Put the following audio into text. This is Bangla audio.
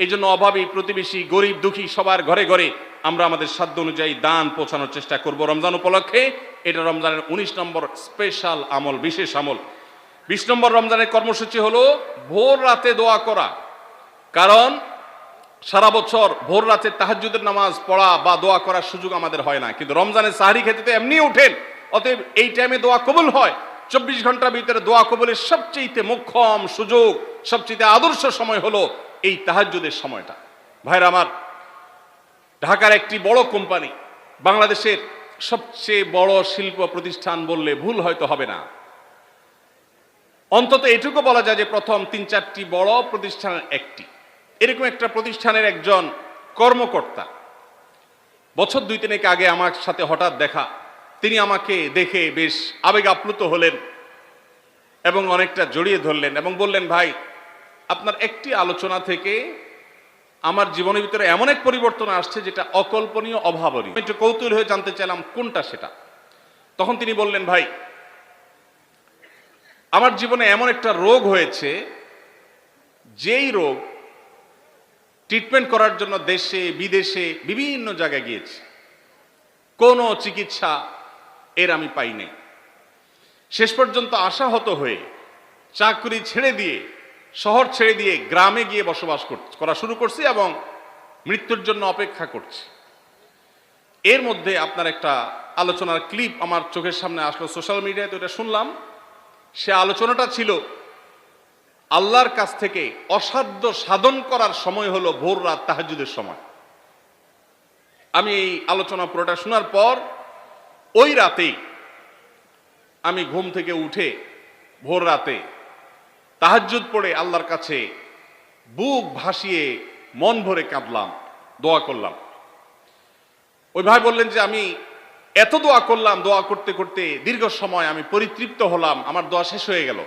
এই জন্য অভাবী, প্রতিবেশী, গরিব, দুঃখী সবার ঘরে ঘরে আমরা আমাদের সাধ্য অনুযায়ী দান পৌঁছানোর চেষ্টা করব রমজান উপলক্ষে। এটা রমজানের 19 নম্বর স্পেশাল আমল, বিশেষ আমল। 20 নম্বর রমজানের কর্মসূচি হলো ভোর রাতে দোয়া করা। কারণ সারা বছর ভোর রাতে তাহাজ্জুদের নামাজ পড়া বা দোয়া করার সুযোগ আমাদের হয় না, কিন্তু রমজানের সাহরি খেতে তো এমনি ওঠেন, অতএব এই টাইমে দোয়া কবুল হয়। 24 ঘন্টার ভিতরে দোয়া কবুলের সবচেয়ে মোক্ষম সুযোগ, সবচেয়ে আদর্শ সময় হলো এই তাহাজ্জুদের সময়টা। ভাইরা আমার, ঢাকার একটি বড় কোম্পানি, বাংলাদেশের সবচেয়ে বড় শিল্প প্রতিষ্ঠান বললে ভুল হয়তো হবে না, অন্তত এটুকু বলা যায় যে প্রথম 3-4টি বড় প্রতিষ্ঠানের একটি। এরকম একটা প্রতিষ্ঠানের একজন কর্মকর্তা বছর 2-3 আগে আমার সাথে হঠাৎ দেখা। তিনি আমাকে দেখে বেশ আবেগ আপ্লুত হলেন এবং অনেকটা জড়িয়ে ধরলেন এবং বললেন, ভাই, আপনার একটি আলোচনা থেকে আমার জীবনের ভিতরে এমন এক পরিবর্তন আসছে যেটা অকল্পনীয়, অভাবনীয়। একটু কৌতূহল হয়ে জানতে চাইলাম কোনটা সেটা। তখন তিনি বললেন, ভাই, আমার জীবনে এমন একটা রোগ হয়েছে, যেই রোগ ট্রিটমেন্ট করার জন্য দেশে বিদেশে বিভিন্ন জায়গায় গিয়েছি, কোনো চিকিৎসা এর আমি পাইনি। শেষ পর্যন্ত আশাহত হয়ে চাকরি ছেড়ে দিয়ে, শহর ছেড়ে দিয়ে গ্রামে গিয়ে বসবাস করা শুরু করছি এবং মৃত্যুর জন্য অপেক্ষা করছি। এর মধ্যে আপনার একটা আলোচনার ক্লিপ আমার চোখের সামনে আসলো সোশ্যাল মিডিয়ায়, তো এটা শুনলাম। সে আলোচনাটা ছিল আল্লাহর কাছ থেকে অসাধ্য সাধন করার সময় হলো ভোর রাত তাহাজ্জুদের সময়। আমি এই আলোচনা পুরোটা শোনার পর ওই রাতেই আমি ঘুম থেকে উঠে ভোর রাতে তাহাজ্জুদ পড়ে আল্লাহর কাছে বুক ভাসিয়ে মন ভরে কাঁদলাম, দোয়া করলাম। ওই ভাই বললেন যে আমি এত দোয়া করলাম, দোয়া করতে করতে দীর্ঘ সময় আমি পরিতৃপ্ত হলাম, আমার দোয়া শেষ হয়ে গেল।